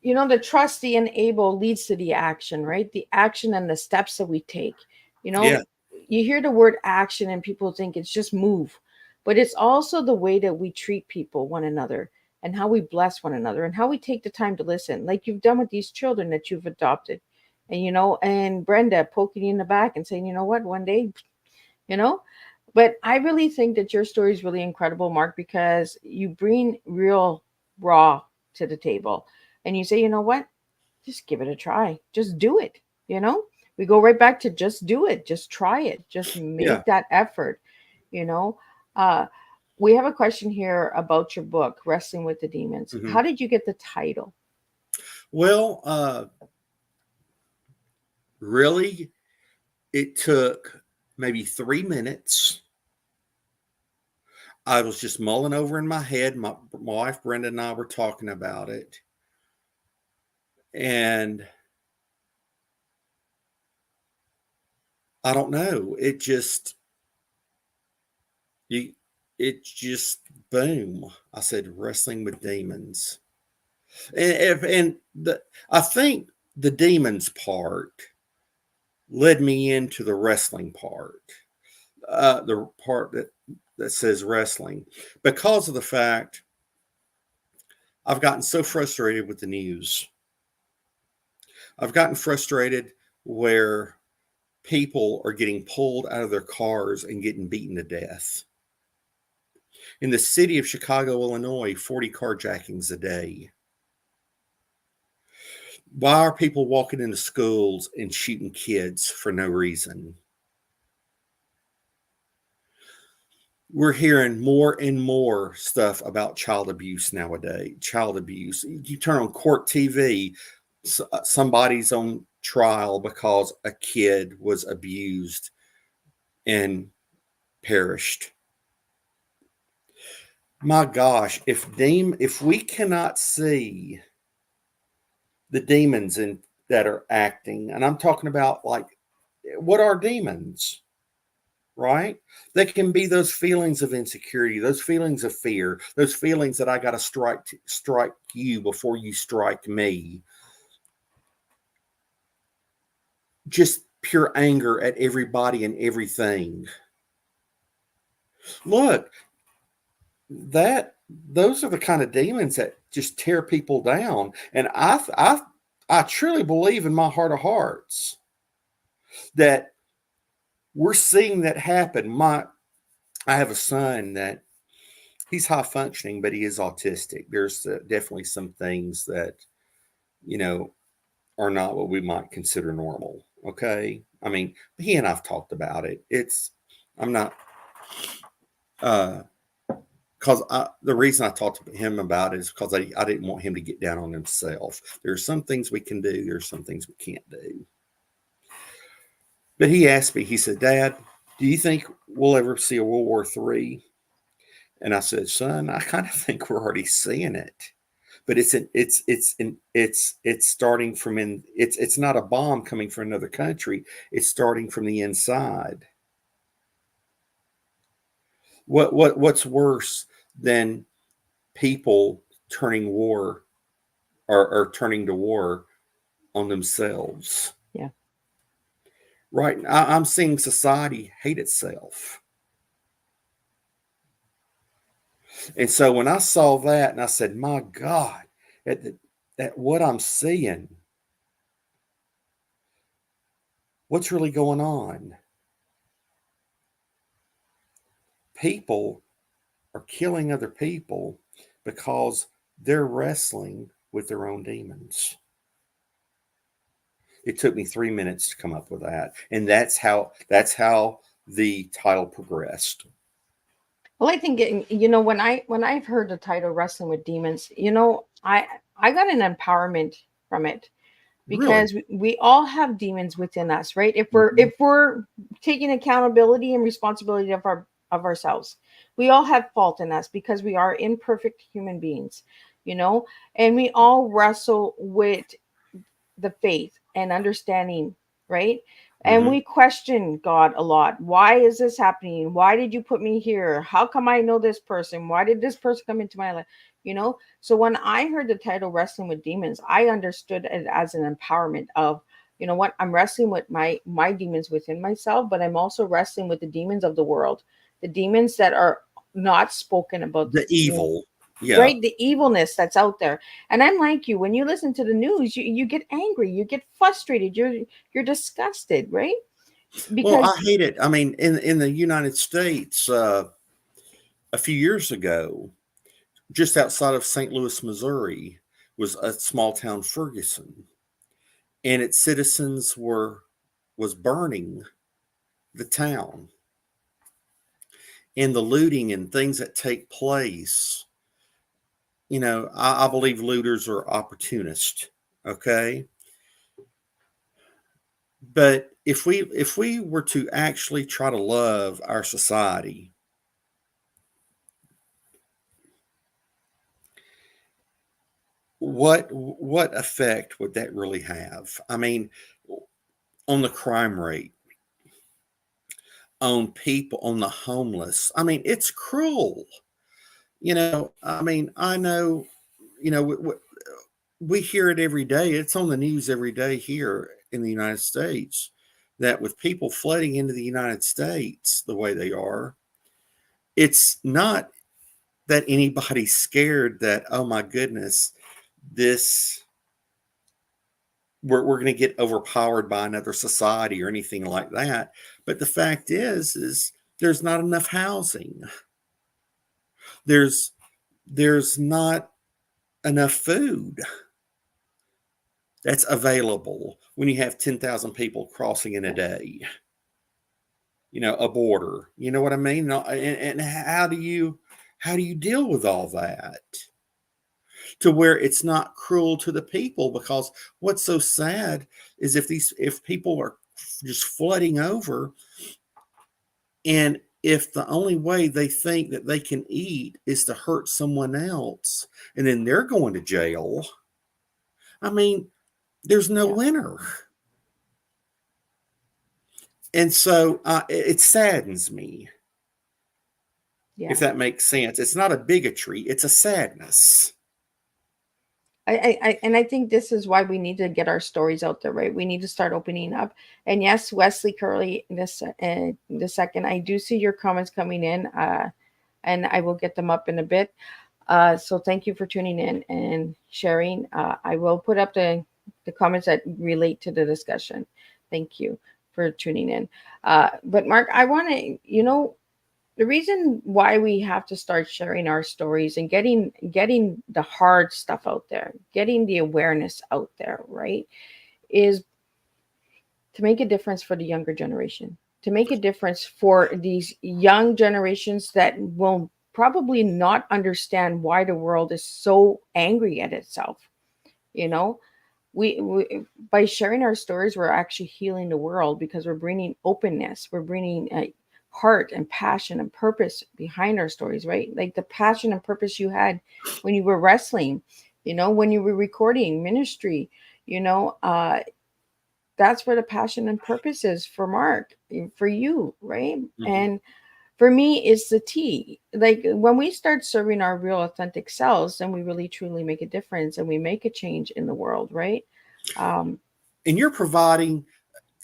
the trust, the enable leads to the action, right? The action and the steps that we take. Yeah. You hear the word action and people think it's just move, but it's also the way that we treat people, one another, and how we bless one another and how we take the time to listen, like you've done with these children that you've adopted. And Brenda poking you in the back and saying, you know what, one day, but I really think that your story is really incredible, Mark, because you bring real raw to the table and you say, you know what, just give it a try, just do it. We go right back to just do it, just try it, just make that effort. We have a question here about your book, Wrestling with the Demons. Mm-hmm. How did you get the title? Well, really, it took maybe 3 minutes. I was just mulling over in my head. My wife, Brenda, and I were talking about it. And I don't know. It just boom. I said, Wrestling with Demons. I think the demons part led me into the wrestling part. The part that says wrestling, because of the fact I've gotten so frustrated with the news. I've gotten frustrated where people are getting pulled out of their cars and getting beaten to death. In the city of Chicago, Illinois, 40 carjackings a day. Why are people walking into schools and shooting kids for no reason? We're hearing more and more stuff about child abuse nowadays. Child abuse. You turn on court TV, somebody's on trial because a kid was abused and perished. My gosh, if we cannot see the demons that are acting, and I'm talking about, like, what are demons? Right? They can be those feelings of insecurity, those feelings of fear, those feelings that I got to strike you before you strike me. Just pure anger at everybody and everything. Look, those are the kind of demons that just tear people down. And I truly believe in my heart of hearts that we're seeing that happen. I have a son that he's high functioning, but he is autistic. There's definitely some things that, are not what we might consider normal. Okay. I mean, he and I've talked about it. I'm not, because the reason I talked to him about it is because I didn't want him to get down on himself. There are some things we can do. There's some things we can't do. But he asked me, he said, Dad, do you think we'll ever see a World War III? And I said, son, I kind of think we're already seeing it. But it's starting from it's not a bomb coming from another country. It's starting from the inside. What's worse than people turning war or turning to war on themselves? Yeah. Right. I'm seeing society hate itself. And so when I saw that, and I said, my God, at what I'm seeing, what's really going on? People are killing other people because they're wrestling with their own demons. It took me 3 minutes to come up with that. And that's how the title progressed. Well, I think when I've heard the title "Wrestling with Demons," I got an empowerment from it, because Really? we all have demons within us, right? If we're taking accountability and responsibility of ourselves, we all have fault in us because we are imperfect human beings, and we all wrestle with the faith and understanding, right? And we question God a lot. Why is this happening? Why did you put me here? How come I know this person? Why did this person come into my life? So when I heard the title "Wrestling with Demons," I understood it as an empowerment of, what, I'm wrestling with my demons within myself, but I'm also wrestling with the demons of the world, the demons that are not spoken about, the evil. Yeah. Right, the evilness that's out there. And I'm like you, when you listen to the news, you get angry, you get frustrated, you're disgusted, right? Well, Because I hate it. I mean, in the United States, a few years ago, just outside of St. Louis, Missouri, was a small town, Ferguson, and its citizens was burning the town, and the looting and things that take place. I believe looters are opportunists. Okay. But if we were to actually try to love our society, what effect would that really have? I mean, on the crime rate, on people, on the homeless. I mean, it's cruel. I mean, I know, we hear it every day. It's on the news every day here in the United States, that with people flooding into the United States the way they are, it's not that anybody's scared that, oh my goodness, we're going to get overpowered by another society or anything like that. But the fact is there's not enough housing. There's not enough food that's available when you have 10,000 people crossing in a day. A border. You know what I mean? And how do you deal with all that to where it's not cruel to the people? Because what's so sad is if people are just flooding over, and if the only way they think that they can eat is to hurt someone else, and then they're going to jail, I mean, there's no winner. And so it saddens me. Yeah. If that makes sense. It's not a bigotry, it's a sadness. I think this is why we need to get our stories out there, right? We need to start opening up. And yes, Wesley Curley, the second, I do see your comments coming in, and I will get them up in a bit. So thank you for tuning in and sharing. I will put up the comments that relate to the discussion. Thank you for tuning in. But Mark, I want to, the reason why we have to start sharing our stories and getting the hard stuff out there, getting the awareness out there, right, is to make a difference for the younger generation, to make a difference for these young generations that will probably not understand why the world is so angry at itself. We by sharing our stories, we're actually healing the world, because we're bringing openness, we're bringing heart and passion and purpose behind our stories, right? Like the passion and purpose you had when you were wrestling, when you were recording ministry, that's where the passion and purpose is for Mark, for you, right? Mm-hmm. And for me, it's the T. Like when we start serving our real authentic selves, then we really truly make a difference and we make a change in the world, right? And you're providing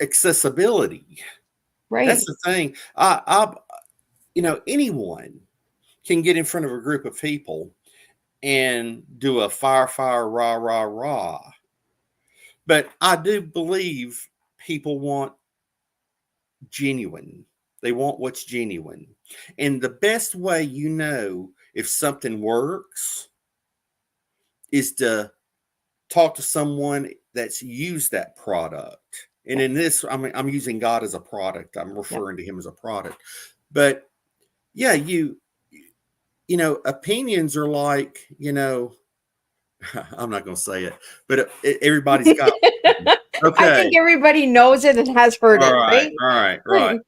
accessibility. Right. That's the thing. Anyone can get in front of a group of people and do a fire, rah, rah, rah. But I do believe people want genuine. They want what's genuine. And the best way if something works is to talk to someone that's used that product. And in this, I'm using God as a product. I'm referring to him as a product. But yeah, opinions are like, I'm not going to say it, but everybody's got. Okay. I think everybody knows it and has heard it, right? Right.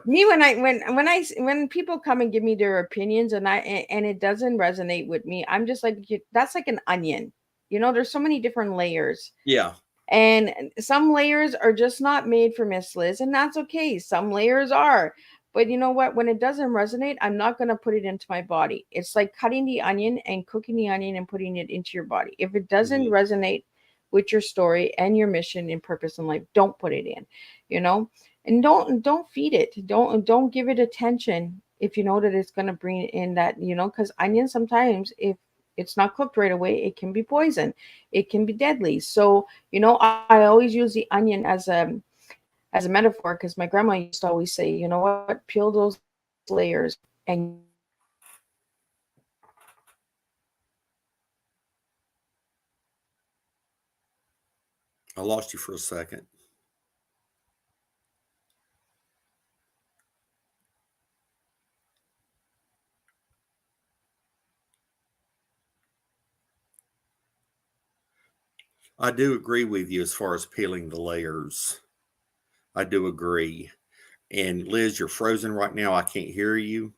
Me, when people come and give me their opinions and it doesn't resonate with me, I'm just like, that's like an onion. There's so many different layers. Yeah. And some layers are just not made for Miss Liz, and that's okay. Some layers are. But you know what? When it doesn't resonate, I'm not going to put it into my body. It's like cutting the onion and cooking the onion and putting it into your body. If it doesn't resonate with your story and your mission and purpose in life, don't put it in, and don't feed it. Don't give it attention if you know that it's going to bring in that, because onion, sometimes if it's not cooked right away, it can be poison. It can be deadly. So, I always use the onion as a metaphor, because my grandma used to always say, you know what, peel those layers and I lost you for a second. I do agree with you as far as peeling the layers. I do agree. And Liz, you're frozen right now. I can't hear you.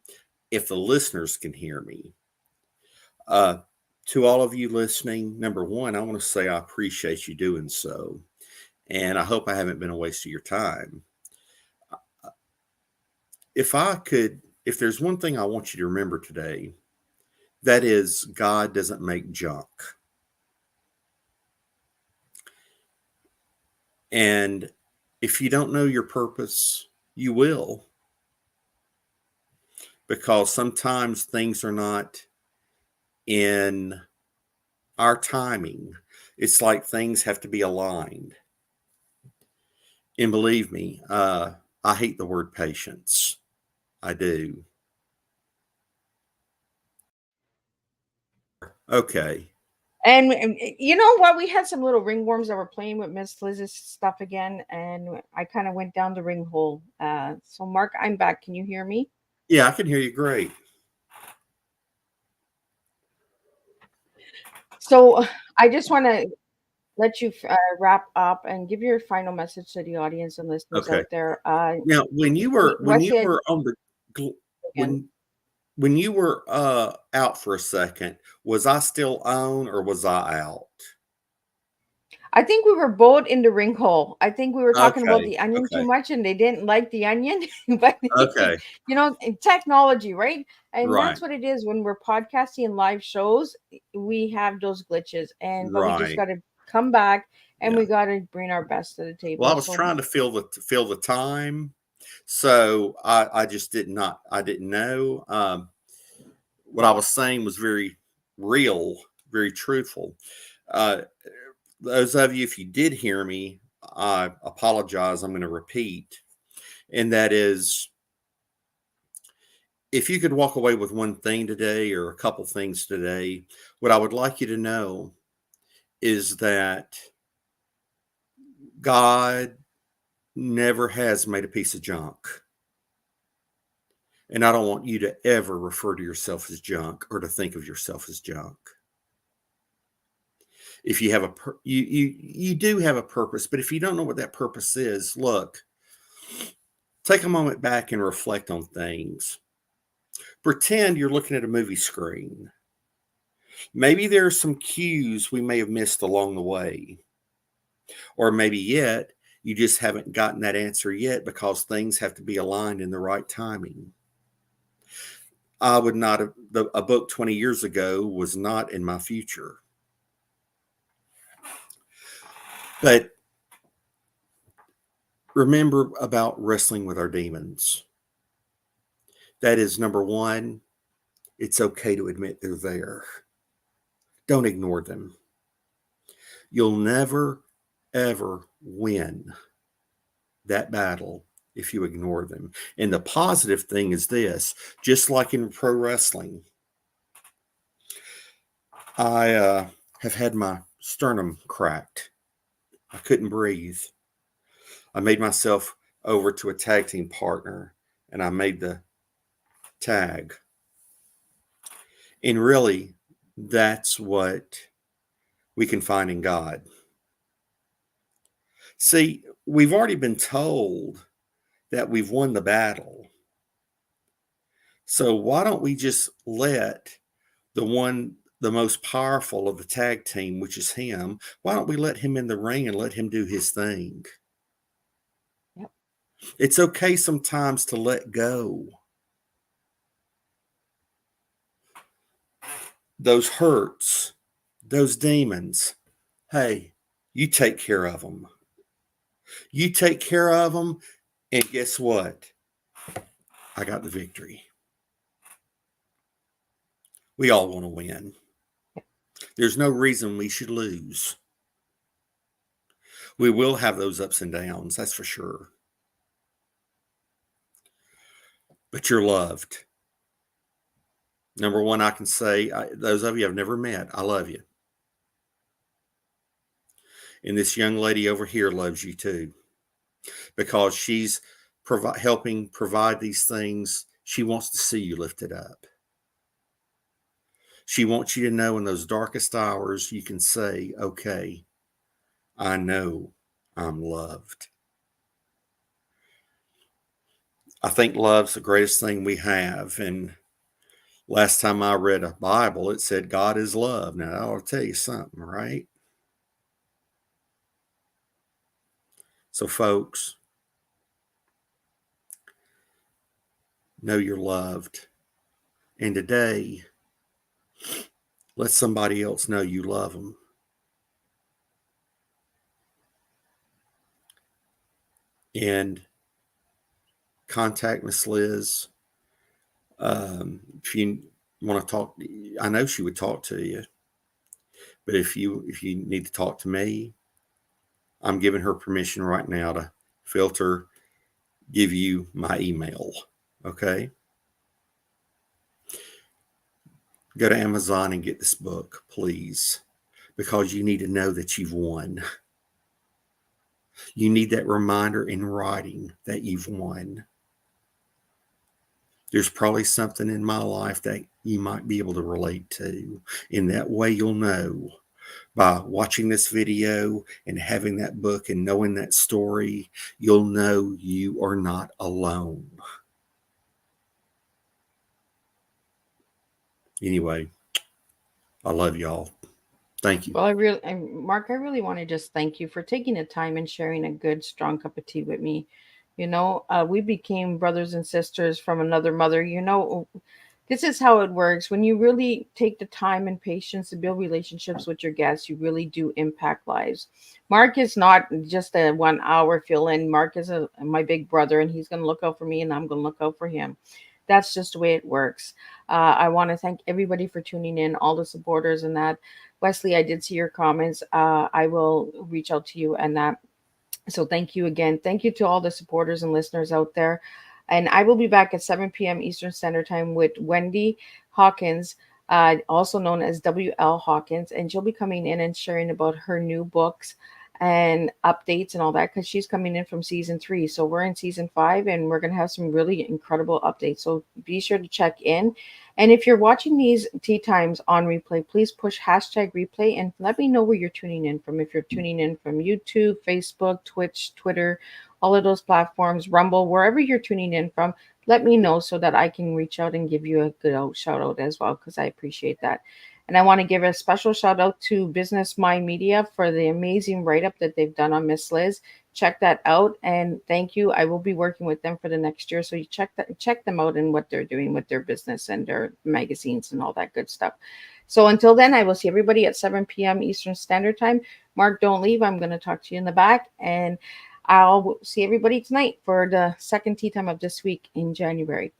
If the listeners can hear me. To all of you listening, number one, I want to say I appreciate you doing so. And I hope I haven't been a waste of your time. If there's one thing I want you to remember today, that is, God doesn't make junk. And if you don't know your purpose, you will. Because sometimes things are not in our timing. It's like things have to be aligned. And believe me, I hate the word patience. I do. Okay. And you know what? We had some little ringworms that were playing with Miss Liz's stuff again, and I kind of went down the ring hole. So, Mark, I'm back. Can you hear me? Yeah, I can hear you great. So, I just want to let you wrap up and give your final message to the audience and listeners Okay. out there. Now, when What's you it were on the gl- again? when you were out for a second, was I still on or was I out? I think we were both in the ring hole. I think we were talking about Okay. the onion too Okay. much and they didn't like the onion. But, Okay. technology, right? And Right. that's what it is when we're podcasting live shows. We have those glitches, but we just Right. got to come back and Yeah. we got to bring our best to the Well, I table. was So, trying to fill the time, so I just I didn't know. What I was saying was very real, very truthful. Uh, those of you, if you did hear me, I apologize. I'm going to repeat, and that is, if you could walk away with one thing today or a couple things today, what I would like you to know is that God never has made a piece of junk. And I don't want you to ever refer to yourself as junk or to think of yourself as junk. If you have you do have a purpose, but if you don't know what that purpose is, look, take a moment back and reflect on things. Pretend you're looking at a movie screen. Maybe there are some cues we may have missed along the way. Or maybe yet you just haven't gotten that answer yet because things have to be aligned in the right timing. I would not have, a book 20 years ago was not in my future. But remember about wrestling with our demons. That is number one, it's okay to admit they're there. Don't ignore them. You'll never, ever win that battle if you ignore them. And the positive thing is this, just like in pro wrestling, I have had my sternum cracked. I couldn't breathe. I made myself over to a tag team partner and I made the tag. And really, that's what we can find in God. See, we've already been told that we've won the battle. So why don't we just let the most powerful of the tag team, which is him, why don't we let him in the ring and let him do his thing? yep. It's okay sometimes to let go. Those hurts, those demons, hey, you take care of them. You take care of them, and guess what? I got the victory. We all want to win. There's no reason we should lose. We will have those ups and downs, that's for sure. But you're loved. Number one, I can say, those of you I've never met, I love you. And this young lady over here loves you too, because she's helping provide these things. She wants to see you lifted up. She wants you to know in those darkest hours, you can say, okay, I know I'm loved. I think love's the greatest thing we have. And last time I read a Bible, it said God is love. Now, I ought to tell you something, right? So, folks, know you're loved. And today, let somebody else know you love them. And contact Miss Liz. If you want to talk, I know she would talk to you. But if you need to talk to me, I'm giving her permission right now to give you my email. Okay? Go to Amazon and get this book, please, because you need to know that you've won. You need that reminder in writing that you've won. There's probably something in my life that you might be able to relate to. In that way, you'll know by watching this video and having that book and knowing that story, you'll know you are not alone. Anyway, I love y'all. Thank you. Well, Mark, I really want to just thank you for taking the time and sharing a good, strong cup of tea with me. We became brothers and sisters from another mother. This is how it works. When you really take the time and patience to build relationships with your guests, you really do impact lives. Mark is not just a 1 hour fill in. Mark is my big brother, and he's going to look out for me, and I'm going to look out for him. That's just the way it works. I want to thank everybody for tuning in, all the supporters and that. Wesley, I did see your comments. I will reach out to you and that. So thank you again. Thank you to all the supporters and listeners out there. And I will be back at 7 p.m. Eastern Standard Time with Wendy Hawkins, also known as W.L. Hawkins. And she'll be coming in and sharing about her new books and updates and all that because she's coming in from season 3. So we're in season 5 and we're going to have some really incredible updates. So be sure to check in. And if you're watching these tea times on replay, please push hashtag replay and let me know where you're tuning in from. If you're tuning in from YouTube, Facebook, Twitch, Twitter, all of those platforms, Rumble, wherever you're tuning in from, let me know so that I can reach out and give you a good shout out as well, because I appreciate that. And I want to give a special shout out to Business Mind Media for the amazing write up that they've done on Miss Liz. Check that out and thank you. I will be working with them for the next year. So you check them out and what they're doing with their business and their magazines and all that good stuff. So until then, I will see everybody at 7 p.m. Eastern Standard Time. Mark, don't leave. I'm going to talk to you in the back. And I'll see everybody tonight for the second tea time of this week in January.